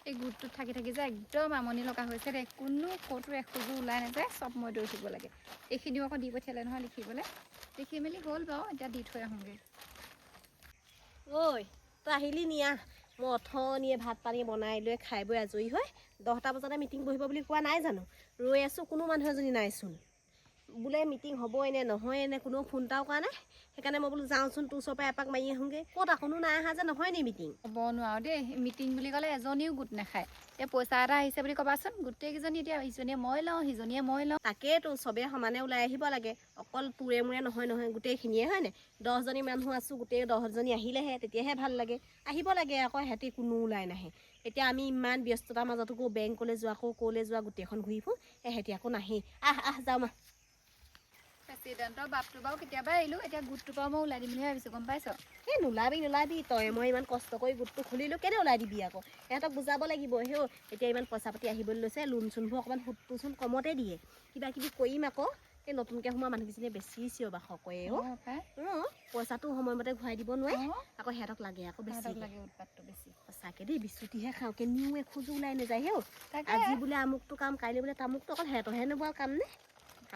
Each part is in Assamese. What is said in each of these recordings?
এই গোটটোত থাকি থাকি যে একদম আমনি লগা হৈছে দে কোনো ক'তো এখোজো ওলাই নাযায় চব মই দৌৰি থাকিব লাগে এইখিনিও আকৌ দি পঠিয়ালে নহয় লিখিবলৈ লিখি মেলি হ'ল বাৰু এতিয়া দি থৈ আহোঁগৈ ঐ তই আহিলি নিয়া মই অথনিয়ে ভাত পানী বনাই লৈ খাই বৈ আজৰি হৈ 10টা বজাতে মিটিং বহিব বুলি কোৱা নাই জানো ৰৈ আছোঁ কোনো মানুহ এজনী নাইচোন বোলে মিটিং হ'বই নে নহয় নে কোনো ফোন এটাও কৰা নাই সেইকাৰণে মই বোলো যাওঁচোন তোৰ ওচৰৰ পৰা এপাক মাৰি আহোঁগৈ ক'ত কোনো নাই অহা যে নহয় নি মিটিং হ'ব নোৱাৰো দেই মিটিং বুলি ক'লে এজনীও গোট নাখায় এতিয়া পইচা এটা আহিছে বুলি ক'বাচোন গোটেইকেইজনী এতিয়া ইজনীয়ে মই লওঁ সিজনীয়ে মই লওঁ তাকেইতো চবেই সমানে ওলাই আহিব লাগে অকল তোৰে মোৰে নহয় নহয় গোটেইখিনিয়ে হয়নে 10জনী মানুহ আছোঁ গোটেই 10জনী আহিলেহে তেতিয়াহে ভাল লাগে আহিব লাগে আকৌ সিহঁতি কোনো ওলাই নাহে এতিয়া আমি ইমান ব্যস্ততাৰ মাজতো বেংকলৈ যোৱা ক'লৈ যোৱা গোটেইখন ঘূৰি ফুৰোঁ সিহঁতি আকৌ নাহেই যাওঁ মা প্ৰেচিডেণ্টৰ বাপটো বাৰু কেতিয়াবা আহিলোঁ এতিয়া গোটটোৰ পৰা মই ওলাই দিম বুলি ভাবিছোঁ গম পাইছ এই নোলাবি তই মই ইমান কষ্ট কৰি গোটটো খুলিলোঁ কেনে ওলাই দিবি আকৌ সিহঁতক বুজাব লাগিব হেও এতিয়া ইমান পইচা পাতি আহিবলৈ লৈছে লোন চোনবোৰ অকণমান সুতটোচোন কমতে দিয়ে কিবা কিবি কৰিম আকৌ এই নতুনকৈ সোমোৱা মানুহকেইজনীয়ে বেছি চিঞৰ বাখৰ কৰে পইচাটো সময়মতে ঘূৰাই দিব নোৱাৰে আকৌ সিহঁতক লাগে আকৌ বেছি লাগে উৎপাতটো বেছি সঁচাকৈ দেই বিচুতিহে খাওঁ কেনিও এখোজো ওলাই নাযায় হেও আজি বোলে আমুকটো কাম কাইলৈ বোলে তামুকটো অকল সিহঁতৰহে নোপোৱা কাম নে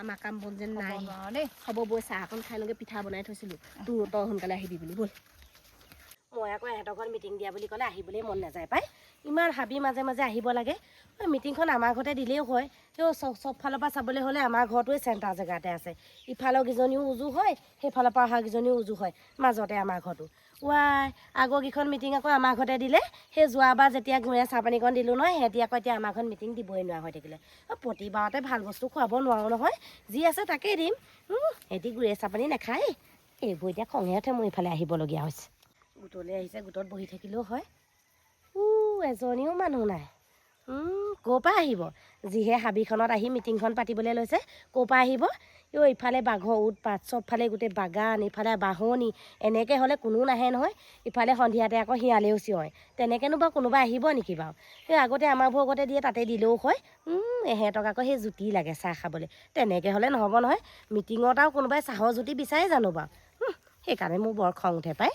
আমাৰ কাম বন যেন নাই দেই হ'ব বৈ চাহ অকণ খাই লগে পিঠা বনাই থৈছিলোঁ তই সোনকালে আহিবি বুলি ব'ল মই আকৌ ইহঁতৰ ঘৰত মিটিং দিয়া বুলি ক'লে আহিবলৈ মন নাযায় পাই ইমান হাবি মাজে মাজে আহিব লাগে মিটিংখন আমাৰ ঘৰতে দিলেও হয় সেই চব ফালৰ পৰা চাবলৈ হ'লে আমাৰ ঘৰটোৱে চেণ্টাৰ জেগাতে আছে ইফালৰ কেইজনীও উজু হয় সেইফালৰ পৰা অহা কেইজনীও উজু হয় মাজতে আমাৰ ঘৰটো আগৰকেইখন মিটিং আকৌ আমাৰ ঘৰতে দিলে সেই যোৱাবাৰ যেতিয়া গুঁৱে চাহপানীকণ দিলোঁ নহয় সিহঁতি আকৌ এতিয়া আমাৰ ঘৰত মিটিং দিবই নোৱাৰা হৈ থাকিলে প্ৰতিবাৰতে ভাল বস্তু খুৱাব নোৱাৰোঁ নহয় যি আছে তাকেই দিম সিহঁতি গুঁৱে চাহপানী নাখায় এইবোৰ এতিয়া খঙে উঠে মোৰ ইফালে আহিবলগীয়া হৈছে গোটলৈ আহিছে গোটত বহি থাকিলেও হয় এজনীও মানুহ নাই ক'ৰ পৰা আহিব যিহে হাবিখনত আহি মিটিংখন পাতিবলৈ লৈছে ক'ৰ পৰা আহিব ইফালে বাঘৰ উৎপাত চবফালে গোটেই বাগান ইফালে বাহনি এনেকৈ হ'লে কোনো নাহে নহয় ইফালে সন্ধিয়াতে আকৌ শিয়ালেও চিঞৰে তেনেকৈনো বাৰু কোনোবা আহিব নেকি বাৰু সেই আগতে আমাৰবোৰ আগতে দিয়ে তাতে দিলেও হয় এহেঁতক আকৌ সেই জুতি লাগে চাহ খাবলৈ তেনেকৈ হ'লে নহ'ব নহয় মিটিঙত আৰু কোনোবাই চাহৰ জুতি বিচাৰে জানো বাৰু সেইকাৰণে মোৰ বৰ খং উঠে পায়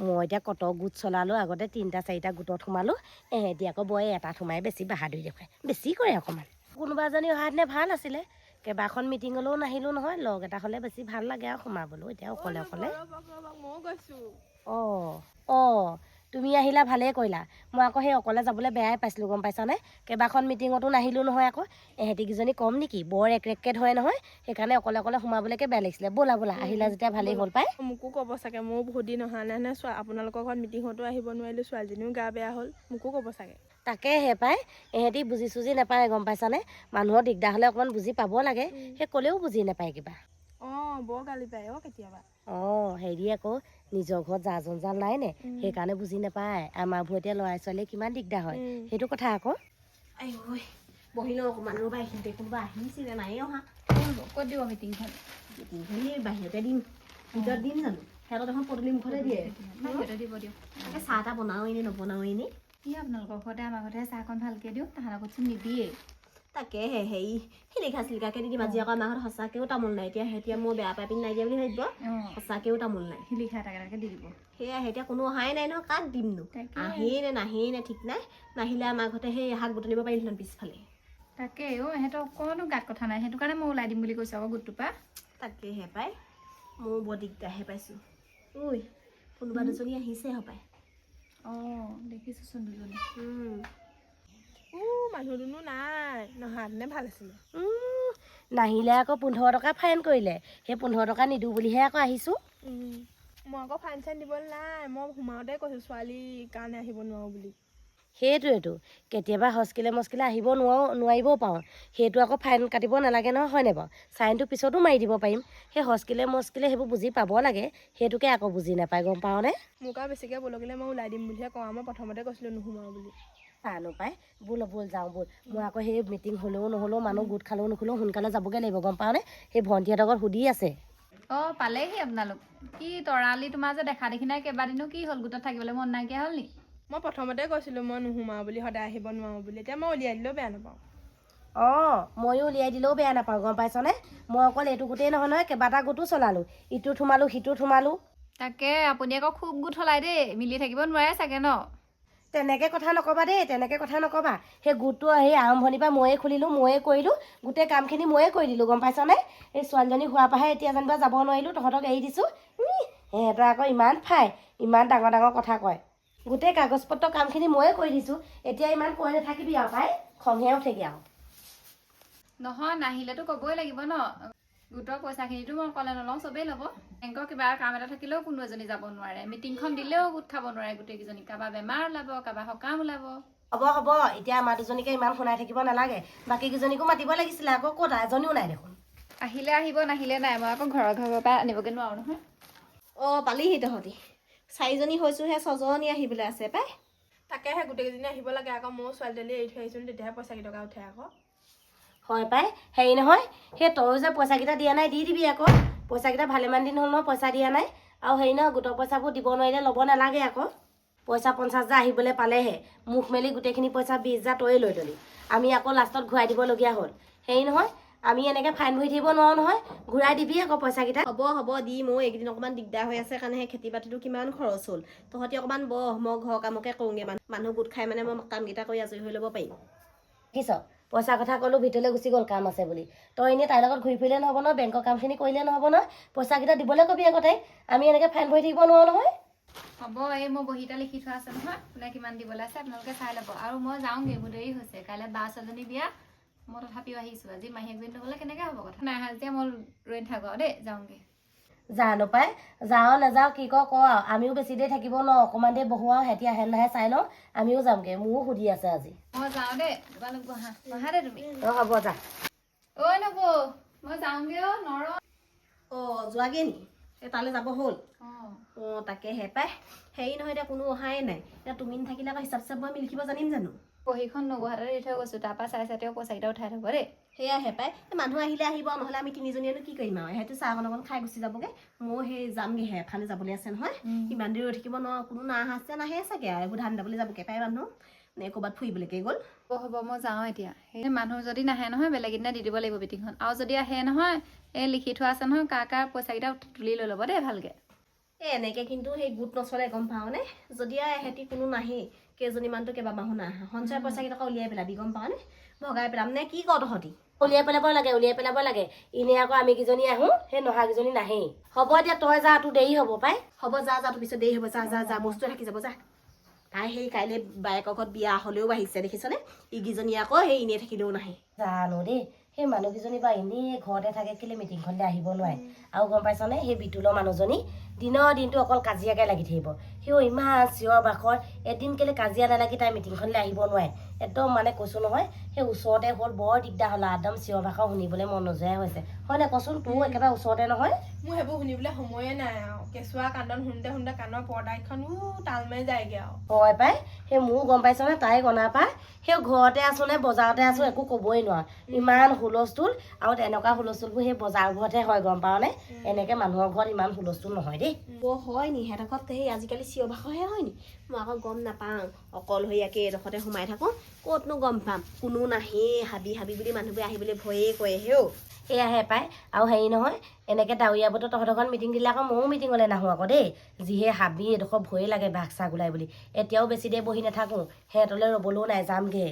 মই এতিয়া কত গোট চলালোঁ আগতে 3টা 4টা গোটত সোমালোঁ এহেঁতি আকৌ বয় এটাত সোমাই বেছি বাহাদুৰি দেখুৱায় বেছি কৰে অকণমান কোনোবা এজনী অহা দিনে ভাল আছিলে কেইবাখন মিটিঙলৈও নাহিলোঁ নহয় লগ এটা হ'লে বেছি ভাল লাগে আৰু সোমাবলৈ এতিয়া অকলে তুমি আহিলা ভালেই কৰিলা মই আকৌ সেই অকলে যাবলৈ বেয়াই পাইছিলোঁ গম পাইছানে কেইবাখন মিটিঙতো নাহিলোঁ নহয় আকৌ এহেঁতিকেইজনী কম নেকি বৰ একৰেককৈ ধৰে নহয় সেইকাৰণে অকলে সোমাবলৈকে বেয়া লাগিছিলে ব'লা আহিলা যেতিয়া ভালেই হ'ল পাই মোকো ক'ব চাগে ময়ো বহুত দিন অহা নাই নে আপোনালোকৰ ঘৰত মিটিঙতো আহিব নোৱাৰিলোঁ ছোৱালীজনীও গা বেয়া হ'ল মোকো ক'ব চাগে তাকেহে পাই এহেঁতি বুজি চুজি নাপায় গম পাইছানে মানুহৰ দিগদাৰ হ'লে অকণমান বুজি পাব লাগে সেই ক'লেও বুজি নাপায় কিবা বৰ গালি পায় কেতিয়াবা হেৰি আকৌ নিজৰ ঘৰত জা জঞ্জাল নাই নে সেইকাৰণে বুজি নাপায় আমাৰবোৰ এতিয়া ল'ৰা ছোৱালীয়ে কিমান দিগদাৰ হয় সেইটো কথা আকৌ বহি লওঁ অকণমান ৰ'বা এইখিনিতে কোনোবা আহিছিলে নাই অহা ক'ত দিব মিটিংখন বাহিৰতে দিম ভিতৰত দিম জানো সিহঁতৰ দেখোন পদূলি মুখতে দিয়ে দিব দিয়ক তাকে চাহ এটা বনাওঁ এনেই নবনাওঁ এনেই কি আপোনালোকৰ ঘৰতে আমাৰ ঘৰতে চাহকণ ভালকৈ দিওঁ তাহাঁতৰ ঘৰতচোন নিদিয়েই তাকেহে হেৰি শিলিখা চিলিখাকে দি দিম আজি আকৌ আমাৰ ঘৰত সঁচাকৈও তামোল নাই এতিয়া মই বেয়া পাই পিনি নাই দিয়া বুলি ভাবিব সঁচাকৈও তামোল নাই শিলিখা এটাকে দি দিব সেয়াই এতিয়া কোনো অহাই নাই নহয় কাক দিমনো আহেই নে নাহেই নে ঠিক নাই নাহিলে আমাৰ ঘৰতে সেই শাক বুটলিব পাৰিলোঁ পিছফালে তাকে সিহঁতৰ অকণো গাত কথা নাই সেইটো কাৰণে মই ওলাই দিম বুলি কৈছোঁ আকৌ গোটটোৰ পৰা তাকেহে পাই মোৰ বৰ দিগদাৰহে পাইছোঁ কোনোবা দুজনী আহিছে হপায় দেখিছোঁচোন দুজনী মানুহ দুনো নাই নহাহেঁতেনে ভাল আছিলে নাহিলে আকৌ 15 টকা ফাইন কৰিলে সেই 15 টকা নিদিওঁ বুলিহে আকৌ আহিছোঁ মই আকৌ ফাইন চাইন দিবলৈ নাই মই সোমাওঁতে কৈছোঁ ছোৱালীৰ কাৰণে আহিব নোৱাৰোঁ বুলি সেইটোৱেতো কেতিয়াবা হস্কিলে মস্কিলে আহিব নোৱাৰিবও পাৰোঁ সেইটো আকৌ ফাইন কাটিব নালাগে নহয় হয়নে বাৰু চাইনটো পিছতো মাৰি দিব পাৰিম সেই হস্কিলে মস্কিলে সেইবোৰ বুজি পাব লাগে সেইটোকে আকৌ বুজি নাপায় গম পাওঁনে মোক আৰু বেছিকৈ বলকিলে মই ওলাই দিম বুলিহে কওঁ মই প্ৰথমতে কৈছিলোঁ নোসোমাওঁ বুলি চানো পাই ব'ল যাওঁ ব'ল মই আকৌ সেই মিটিং হ'লেও নহ'লেও মানুহ গোট খালেও নোখোলেও সোনকালে যাবগৈ লাগিব গম পাওঁনে সেই ভণ্টিহঁতৰ ঘৰত সুধি আছে পালেহি আপোনালোক কি তৰালি তোমাৰ যে দেখা দেখি নাই কেইবাদিনো কি হ'ল গোটত থাকিবলৈ মন নাইকিয়া হ'ল নি মই প্ৰথমতে কৈছিলোঁ মই নোসোমাওঁ বুলি সদায় আহিব নোৱাৰোঁ বুলি এতিয়া মই উলিয়াই দিলেও বেয়া নাপাওঁ ময়ো উলিয়াই দিলেও বেয়া নাপাওঁ গম পাইছনে মই অকল এইটো গোটেই নহয় কেইবাটা গোটো চলালোঁ ইটোত সোমালোঁ সিটোত সোমালোঁ তাকে আপুনি আকৌ খুব গোট হলাই দেই মিলি থাকিব নোৱাৰে চাগে ন তেনেকৈ কথা নক'বা দেই, তেনেকৈ কথা নক'বা। সেই গোটটো সেই আৰম্ভণিৰ পৰা ময়ে খুলিলোঁ, ময়ে কৰিলোঁ, গোটেই কামখিনি ময়ে কৰি দিলোঁ, গম পাইছনে? এই ছোৱালীজনী হোৱাৰ পৰাহে এতিয়া যেনিবা যাব নোৱাৰিলোঁ, তহঁতক এৰি দিছোঁ। সিহঁতৰ আকৌ ইমান ইমান ডাঙৰ ডাঙৰ কথা কয়। গোটেই কাগজ পত্ৰ কামখিনি ময়ে কৰি দিছোঁ, এতিয়া ইমান কৈ নাথাকিবি আৰু পাই, খংহে উঠেগৈ আৰু। নহয় নাহিলেতো ক'বই লাগিব ন। গোটৰ পইচাখিনিতো মই অকলে নলওঁ, চবেই ল'ব। বেংকৰ কিবা কাম এটা থাকিলেও কোনো এজনী যাব নোৱাৰে, মিটিংখন দিলেও গোট খাব নোৱাৰে গোটেইকেইজনী। কাৰোবাৰ বেমাৰ ওলাব, কাৰোবাৰ সকাম ওলাব। হ'ব এতিয়া আমাৰ দুজনীকে ইমান শুনাই থাকিব নালাগে, বাকীকেইজনীকো মাতিব লাগিছিলে, আকৌ ক'ত এজনীও নাই দেখোন। আহিলে আহিব, নাহিলে নাই। মই আকৌ ঘৰৰ পৰা আনিবগৈ নোৱাৰোঁ নহয়। পালিহি তহঁতি 4জনী হৈছোহে, 6জনী আহিবলৈ আছে পাই। তাকেহে গোটেইকেইজনী আহিব লাগে আকৌ। ময়ো ছোৱালীজনী এৰি থৈ আহিছোঁ, তেতিয়াহে পইচা কেইটকা উঠে আকৌ। হয় পাই, হেৰি নহয়, সেই তয়ো যে পইচাকেইটা দিয়া নাই, দি দিবি আকৌ। পইচাকেইটা ভালেমান দিন হ'ল নহয় পইচা দিয়া নাই। আৰু হেৰি নহয়, গোটৰ পইচাবোৰ দিব নোৱাৰিলে ল'ব নালাগে আকৌ। পইচা 50,000 আহিবলৈ পালেহে, মুখ মেলি গোটেইখিনি পইচা 20,000 তয়ে লৈ ল'লি। আমি আকৌ লাষ্টত ঘূৰাই দিবলগীয়া হ'ল। হেৰি নহয়, আমি এনেকৈ ফাইন ভৰি থাকিব নোৱাৰোঁ নহয়, ঘূৰাই দিবি আকৌ পইচাকেইটা। হ'ব দি মোৰ এইকেইদিন অকণমান দিগদাৰ হৈ আছে কাৰণেহে, খেতি বাতিটো কিমান খৰচ হ'ল। তহঁতি অকণমান মই ঘৰৰ কামকে কৰোঁগৈ, মানুহ গোট খাই মানে মই কামকেইটা কৰি আজৰি হৈ ল'ব পাৰিম। দেখিছ, পইচা কথা ক'লোঁ, ভিতৰলৈ গুচি গ'ল কাম আছে বুলি। তই এনেই তাইৰ লগত ঘূৰি ফুৰিলে নহ'ব নহয়, বেংকৰ কামখিনি কৰিলে নহ'ব নহয়। পইচাকেইটা দিবলৈ ক'বি আকৌ তাইক। আমি এনেকৈ ফাইন ভৰি থাকিব নোৱাৰোঁ নহয়। হ'ব, এই মই বহীটা লিখি থোৱা আছে নহয়, কোনে কিমান দিবলৈ আছে আপোনালোকে চাই ল'ব। আৰু মই যাওঁগৈ, মোৰ দেৰি হৈছে। কাইলৈ বা ছোৱালীজনী বিয়া, মই তথাপিও আহিছোঁ। আজি মাহীয়েকজনী নগ'লে কেনেকৈ হ'ব কথা। নাই আহা যেতিয়া মই ৰৈ নাথাকোঁ আৰু দেই, যাওঁগৈ। জানো পাই, যাওঁ নাযাওঁ কি ক আৰু। আমিও বেছি দেৰি থাকিব নোৱাৰোঁ, অকণমান দেৰি বহোঁ আৰু সিহঁতি আহে নাহে চাই লওঁ। আমিও যামগৈ, মোৰো সুধি আছে আজি। মই যাওঁ দেই, তোমালোক বহা দেই তুমি। হ'ব যা। ঐ নবৌ, মই যাওঁগৈ নৰ। যোৱাগৈ নি? এই তালৈ যাব হ'ল? অঁ তাকেহে পাই। হেৰি নহয়, এতিয়া কোনো অহাই নাই। এতিয়া তুমি নাথাকিলে আকৌ হিচাপ চিচাপ মই লিখিব জানিম জানো? বহীখন নবৌ হাততে দি থৈ গৈছোঁ, তাৰপৰা চাই তেওঁ পইচাকেইটা উঠাই থ'ব দেই। সেয়াহে পাই, মানুহ আহিলে আহিব, নহ'লে আমি তিনিজনীয়েনো কি কৰিম আৰু। সিহঁতে চাহ অকণ খাই গুচি যাবগৈ। মই সেই যামগৈহে, এফালে যাবলৈ আছে নহয়। ইমান দেৰি ৰৈ থাকিব নোৱাৰোঁ, কোনো নাহে চাগে আৰু। এইবোৰ ধান দাবলৈ যাবগৈ পাই মানুহ, নে ক'ৰবাত ফুৰিবলৈকে গ'ল। হ'ব, মই যাওঁ এতিয়া। সেই মানুহ যদি নাহে নহয়, বেলেগ এদিনা দি দিব লাগিব মিটিংখন। আৰু যদি আহে নহয়, এই লিখি থোৱা আছে নহয়, কাৰ পইচাকেইটা তুলি লৈ ল'ব দেই ভালকৈ। এনেকৈ কিন্তু সেই গোট নচলে, গম পাওঁনে? যদি এহেঁতি কোনো নাহেই, কেইজনীমানতো কেইবামাহো নাহা, সঞ্চয় পইচাকেইটকা উলিয়াই পেলাবি, গম পাওঁনে? ভগাই পেলাম নে কি ক তহঁতি? উলিয়াই পেলাব লাগে। এনেই আকৌ আমি কেইজনী আহোঁ, সেই নহাকেইজনী নাহেই। হ'ব এতিয়া তই যা, তোৰ দেৰি হ'ব পাই। হ'ব যা তোৰ পিছত দেৰি হ'ব, যা বস্তু থাকি যাব যা। তাই সেই কাইলৈ বায়েকৰ ঘৰত বিয়া হ'লেও আহিছে, দেখিছনে? ইগিজনী আকৌ সেই এনেই থাকিলেও নাহে। জানো দেই, সেই মানুহকেইজনী বা এনেই ঘৰতে থাকে, কেলৈ মিটিংখনলৈ আহিব নোৱাৰে। আৰু গম পাইছনে, সেই বিতুলৰ মানুহজনী দিনটো অকল কাজিয়াকে লাগি থাকিব। সিও ইমান চিঞৰ বাখৰ, এদিন কেলৈ কাজিয়া নালাগি তাই মিটিংখনলৈ আহিব নোৱাৰে। একদম মানে কৈছোঁ নহয়, সেই ওচৰতে হ'ল, বৰ দিগদাৰ হ'ল। একদম চিঞৰ বাখৰ শুনিবলৈ মন নোযোৱাই হৈছে। হয় নাই কচোন, তোৰ একেবাৰে ওচৰতে নহয়। মোৰ সেইবোৰ শুনিবলৈ সময়ে নাই আৰু। কেঁচুৱা কান্দন শুনোতে কাণৰ পৰ্দাকেইখন তাল মাৰি যায়গৈ আৰু। হয় পাই, সেই মোৰো গম পাইছনে, তাইক অনাৰ পৰা সেই ঘৰতে আছোঁ নে বজাৰতে আছোঁ একো ক'বই নোৱাৰো। ইমান হুলস্থুল, আৰু তেনেকুৱা হুলস্থুলবোৰ সেই বজাৰবোৰতহে হয়, গম পাৱনে? এনেকৈ মানুহৰ ঘৰত ইমান হুলস্থুল নহয় দেই। হয় নি? সিহঁতৰ ঘৰত সেই আজিকালি চিঞৰ বাখৰহে হয় নি? মই আকৌ গম নাপাওঁ, অকলশৰীয়াকৈ এইডোখৰতে সোমাই থাকোঁ, ক'তনো গম পাম? কোনো নাহেই, হাবি বুলি মানুহবোৰে আহিবলৈ ভয়েই কৰে হেও। সেয়াহে পাই। আৰু হেৰি নহয়, এনেকৈ ডাৱৰীয়া বতৰ তহঁতৰ ঘৰত মিটিং দিলে আকৌ ময়ো মিটিঙলৈ নাহোঁ আকৌ দেই। যিহে হাবি, এডোখৰ ভয়ে লাগে বাঘ চাঘ ওলাই বুলি। এতিয়াও বেছি দেৰি বহি নাথাকোঁ, সিহঁতলৈ ৰ'বলৈও নাই, যামগৈ।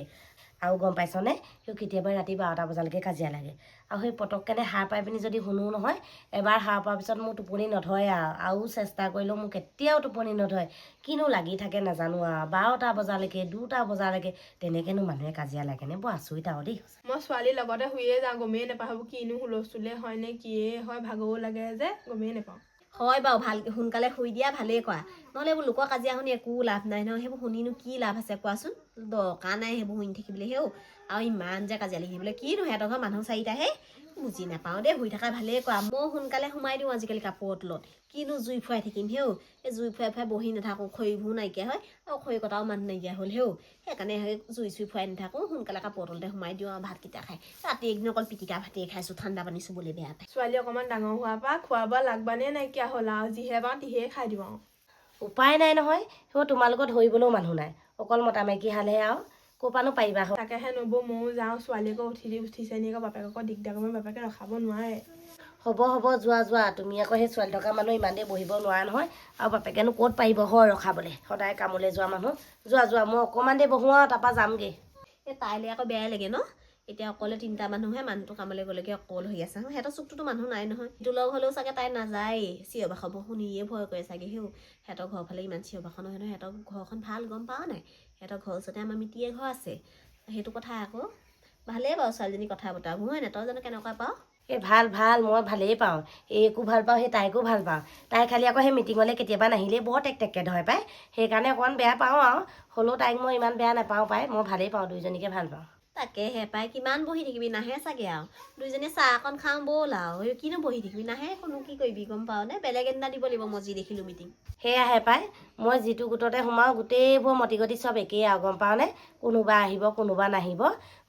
আৰু গম পাইছনে, সেই কেতিয়াবা ৰাতি 12টা বজালৈকে কাজিয়া লাগে। আৰু সেই পটককেনে সাৰ পাই পিনি যদি শুনো নহয়, এবাৰ সাৰ পোৱাৰ পিছত মোৰ টোপনি নধৰে আৰু চেষ্টা কৰিলেও মোৰ কেতিয়াও টোপনি নধৰে। কিনো লাগি থাকে নাজানো আৰু। 12টা বজালৈকে, 2টা বজালৈকে তেনেকৈনো মানুহে কাজিয়া লাগেনে? বৰ আচৰিত আৰু দেই। মই ছোৱালীৰ লগতে শুয়ে যাওঁ, গমেই নাপাওঁ কিনো হুলস্থুলে হয় নে কিয়ে হয়, ভাগৰো লাগে যে গমেই নাপাওঁ। হয় বাৰু, ভালকৈ সোনকালে শুই দিয়া, ভালেই কৰা। নহ'লে এইবোৰ লোকৰ কাজিয়া শুনি একো লাভ নাই নহয়। সেইবোৰ শুনিনো কি লাভ আছে কোৱাচোন? দৰকাৰ নাই সেইবোৰ শুনি থাকিবলৈ হেও। আৰু ইমান যে কাজিয়া লাগিবলৈ, কিনো সিহঁতৰ ঘৰ মানুহ 4টাহে, বুজি নাপাওঁ দেই। শুই থকা ভালেই কৰা। মই সোনকালে সোমাই দিওঁ আজিকালি কাপোৰৰ তলত। কিনো জুই ফুৱাই থাকিম হেও। এই জুই ফুৱাই বহি নাথাকোঁ, খৰিবোৰ নাইকিয়া হয়, আৰু খৰি কটাও মানুহ নাইকিয়া হ'ল হেও। সেইকাৰণে সেই জুই ফুৱাই নাথাকোঁ, সোনকালে কাপোৰৰ তলতে সোমাই দিওঁ আৰু ভাতকেইটা খাই। ৰাতি একদিন অকল পিটিকা ভাতেই খাইছোঁ, ঠাণ্ডা পানী চুবলৈ বেয়া পায়। ছোৱালী অকণমান ডাঙৰ হোৱাৰ পৰা খোৱা বোৱা লাগবানেই নাইকিয়া হ'ল আৰু। যিহে পাওঁ তিহে খাই দিওঁ আৰু। উপায় নাই নহয়, সেই তোমালোকৰ ধৰিবলৈও মানুহ নাই, অকল মতা মাইকী হালহে আৰু। ক'ৰপানো পাৰিবা। তাকেহে নবৌ, ময়ো যাওঁ, ছোৱালী আকৌ উঠিছে নি আকৌ বাপেকক দিগদাৰ কৰিব, বাপেকে ৰখাব নোৱাৰে। হ'ব হ'ব যোৱা যোৱা তুমি আকৌ সেই ছোৱালী থকা মানুহ ইমান দেৰি বহিব নোৱাৰা নহয় আৰু বাপেকেনো ক'ত পাৰিব হয় ৰখাবলৈ সদায় কামলৈ যোৱা মানুহ যোৱা যোৱা মই অকণমান দেৰি বহোঁ আৰু তাৰপৰা যামগৈ এই তাইলৈ আকৌ বেয়াই লাগে ন এতিয়া অকলে 3টা মানুহে মানুহটো কামলৈ গ'লেগে অকল হৈ আছে সিহঁতৰ চুকটোতো মানুহ নাই নহয় ইটো লগ হ'লেও চাগে তাই নাযায়েই চিঞৰ বাখৰ শুনিয়ে ভয় কৰে চাগে সেও সিহঁতৰ ঘৰৰ ফালে ইমান চিঞৰ বাখৰ নহয় নহয় সিহঁতৰ ঘৰখন ভাল গম পাওঁ নাই সিহঁতৰ ঘৰৰ ওচৰতে আমাৰ মিতিয়ে ঘৰ আছে সেইটো কথা আকৌ ভালেই বাৰু ছোৱালীজনী কথা বতৰাবোৰ হয় নাই তই জানো কেনেকুৱা পাওঁ এই ভাল ভাল মই ভালেই পাওঁ এইকো ভাল পাওঁ সেই তাইকো ভাল পাওঁ তাই খালি আকৌ সেই মিটিঙলৈ কেতিয়াবা নাহিলেই বৰ টেকটেককৈ ধৰে পায় সেইকাৰণে অকণমান বেয়া পাওঁ আৰু হ'লেও তাইক মই ইমান বেয়া নাপাওঁ পায় মই ভালেই পাওঁ দুইজনীকে ভাল পাওঁ তাকেহে পাই কিমান বহি থাকিবি নাহে চাগে আৰু দুইজনীয়ে চাহ অকণ খাওঁ ব'ল আৰু কিনো বহি থাকিবি নাহে কোনো কি কৰিবি গম পাওঁ নে বেলেগ এদিনা দিব লাগিব মই যি দেখিলোঁ মিটিং সেয়াহে পায় মই যিটো গোটতে সোমাওঁ গোটেইবোৰ মতি গতি চব একেই আৰু গম পাওঁনে কোনোবা আহিব কোনোবা নাহিব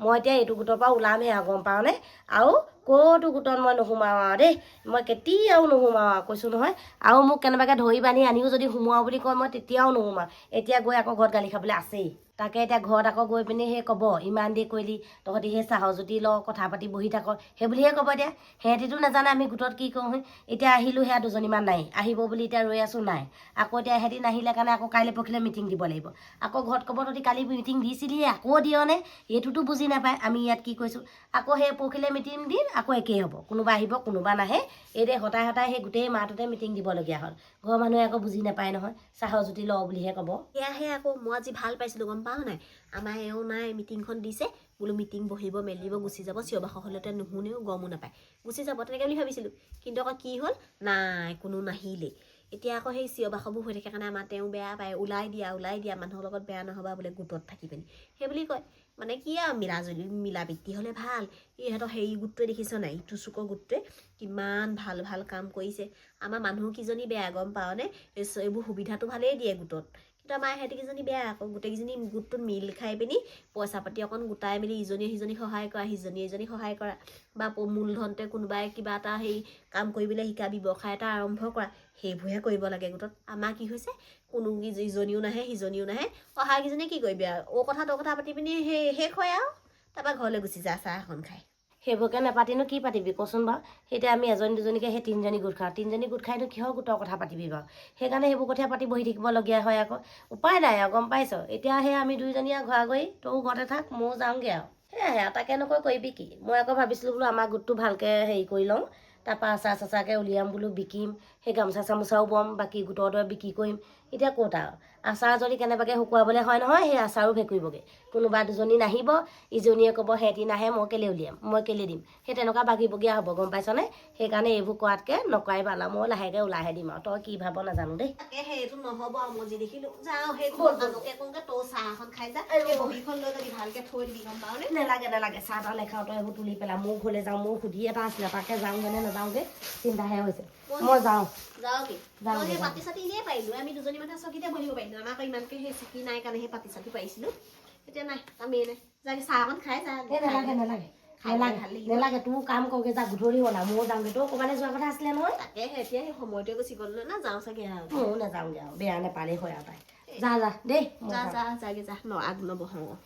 মই এতিয়া এইটো গোটৰ পৰা ওলামেই আৰু গম পাওঁনে আৰু ক'তো গোটত মই নোসোমাওঁ আৰু দেই মই কেতিয়াও নোসোমাওঁ আৰু কৈছোঁ নহয় আৰু মোক কেনেবাকৈ ধৰি বান্ধি আনিও যদি সোমোৱাওঁ বুলি কয় মই তেতিয়াও নোসোমাওঁ এতিয়া গৈ আকৌ ঘৰত গালি খাবলৈ আছেই তাকে এতিয়া ঘৰত আকৌ গৈ পিনি সেই ক'ব ইমান দেৰি কৰিলি তহঁতি সেই চাহৰ জুতি ল কথা পাতি বহি থাক সেই বুলিহে ক'ব এতিয়া সিহঁতিতো নাজানে আমি গোটত কি কৰোঁ এতিয়া আহিলোঁ সেয়া দুজনীমান নাই আহিব বুলি এতিয়া ৰৈ আছোঁ নাই আকৌ এতিয়া সিহঁতি নাহিলে কাৰণে আকৌ কাইলৈ পৰহিলৈ মিটিং দিব লাগিব আকৌ ঘৰত ক'ব তহঁতি কালি মিটিং দিছিলিহে আকৌ দিয়নে এইটোতো বুজি নাপায় আমি ইয়াত কি কৈছোঁ আকৌ সেই পৰহিলৈ মিটিং দিম আকৌ একেই হ'ব কোনোবা আহিব কোনোবা নাহে এই হতাই হতাই সেই গোটেই মাহটোতে মিটিং দিবলগীয়া হ'ল ঘৰৰ মানুহে আকৌ বুজি নাপায় নহয় চাহৰ জুতি ল বুলিহে ক'ব সেয়াহে আকৌ মই আজি ভাল পাইছিলোঁ গম পাওঁ নাই আমাৰ এওঁ নাই মিটিংখন দিছে বোলো মিটিং বহিব মেলিব গুচি যাব চিঞৰ বাখৰ হ'লেতে নুশুনেও গমো নাপায় গুচি যাব তেনেকৈ বুলি ভাবিছিলোঁ কিন্তু আকৌ কি হ'ল নাই কোনো নাহিলেই এতিয়া আকৌ সেই চিঞৰ বাখৰবোৰ হৈ থাকে কাৰণে আমাৰ তেওঁ বেয়া পায় ওলাই দিয়া মানুহৰ লগত বেয়া নহ'বা বোলে গোটত থাকি পিনি সেই বুলি কয় মানে কি আৰু মিলা প্ৰীতি হ'লে ভাল ইহঁতৰ হেৰি গোটটোৱে দেখিছ নাই ইটো চুকৰ গোটটোৱে কিমান ভাল ভাল কাম কৰিছে আমাৰ মানুহ কিজনী বেয়া গম পাওঁনে এইবোৰ সুবিধাটো ভালেই দিয়ে গোটত কিন্তু আমাৰ সিহঁতিকেইজনী বেয়া আকৌ গোটেইকেইজনী গোটটোত মিল খাই পিনি পইচা পাতি অকণ গোটাই মেলি ইজনীয়ে সিজনীক সহায় কৰা সিজনীয়ে ইজনীক সহায় কৰা বা মূলধনতে কোনোবাই কিবা এটা হেৰি কাম কৰিবলৈ শিকা ব্যৱসায় এটা আৰম্ভ কৰা সেইবোৰহে কৰিব লাগে গোটত আমাৰ কি হৈছে কোনো ইজনীও নাহে সিজনীও নাহে অহাকেইজনীয়ে কি কৰিবি আৰু কথা পাতি পিনি সেই শেষ হয় আৰু তাৰপৰা ঘৰলৈ গুচি যা চাহ এখন খাই সেইবোৰকে নাপাতিনো কি পাতিবি কচোন বাৰু এতিয়া আমি এজনী দুজনীকে সেই 3জনী গোট খাওঁ 3জনী গোট খাইনো কিহৰ গোটৰ কথা পাতিবি বাৰু সেইকাৰণে সেইবোৰ কথা পাতি বহি থাকিবলগীয়া হয় আকৌ উপায় নাই আৰু গম পাইছ এতিয়া সেই আমি দুইজনীয়ে ঘৰা গৈ তয়ো ঘৰতে থাক ময়ো যাওঁগৈ আৰু সেয়াহে তাকে নকৈ কৰিবি কি মই আকৌ ভাবিছিলোঁ বোলো আমাৰ গোটটো ভালকৈ হেৰি কৰি লওঁ তাৰপৰা আচাৰ চাচাৰকৈ উলিয়াম বোলো বিকিম সেই গামোচা চামোচাও বম বাকী গোটৰ দৰে বিক্ৰী কৰিম এতিয়া ক'ত আৰু আচাৰ যদি কেনেবাকৈ শুকুৱাবলৈ হয় নহয় সেই আচাৰো ভেকুৰিবগৈ কোনোবা দুজনী নাহিব ইজনীয়ে ক'ব সিহঁতি নাহে মই কেলৈ উলিয়াম মই কেলৈ দিম সেই তেনেকুৱা বাগিবগীয়া হ'ব গম পাইছনে সেইকাৰণে এইবোৰ কৰাতকৈ নকৰাই ভাল আৰু মই লাহেকৈ ওলাইহে দিম আৰু তই কি ভাব নাজানো দেই তাকে সেইটো নহ'ব আৰু মই যি দেখিলোঁ যাওঁ সেই ঘৰকে কওঁগে তই চাহ এখন খাই যা এই বহীখন লৈ যাবি ভালকৈ থৈ দিবি গম পাওঁনে নেলাগে চাহ তাহ নেখাওঁ তই এইবোৰ তুলি পেলাই মোৰ ঘৰলৈ যাওঁ মোৰ সুধি এটা আছিলে তাকে যাওঁগৈ নে নাযাওঁগৈ চিন্তাহে হৈছে মই যাওঁ কি মই সেই পাতি চাতি এনেই পাৰিলোঁ আমি দুজনী মানুহে চকীতে বহিব পাৰিলোঁ আমাক ইমানকৈ সেই চকী নাই কাৰণে সেই পাতি চাতি পাৰিছিলোঁ এতিয়া নাই কামেই নাই যাগে চাহ অকণ খাই যা নেলাগে তোৰ কাম কৰগে যা গধূলি হ'ল আৰু ময়ো যাওঁগৈ তোৰ ক'ৰবালৈ যোৱা কথা আছিলে নহয় তাকে এতিয়া সেই সময়টোৱে গুচি গ'ল না যাওঁ চাগে আৰু ময়ো নাযাওঁগৈ আৰু বেয়া নেপালেই হয় আৰু তাই যা দেই যাগে যা আগ নবহওঁ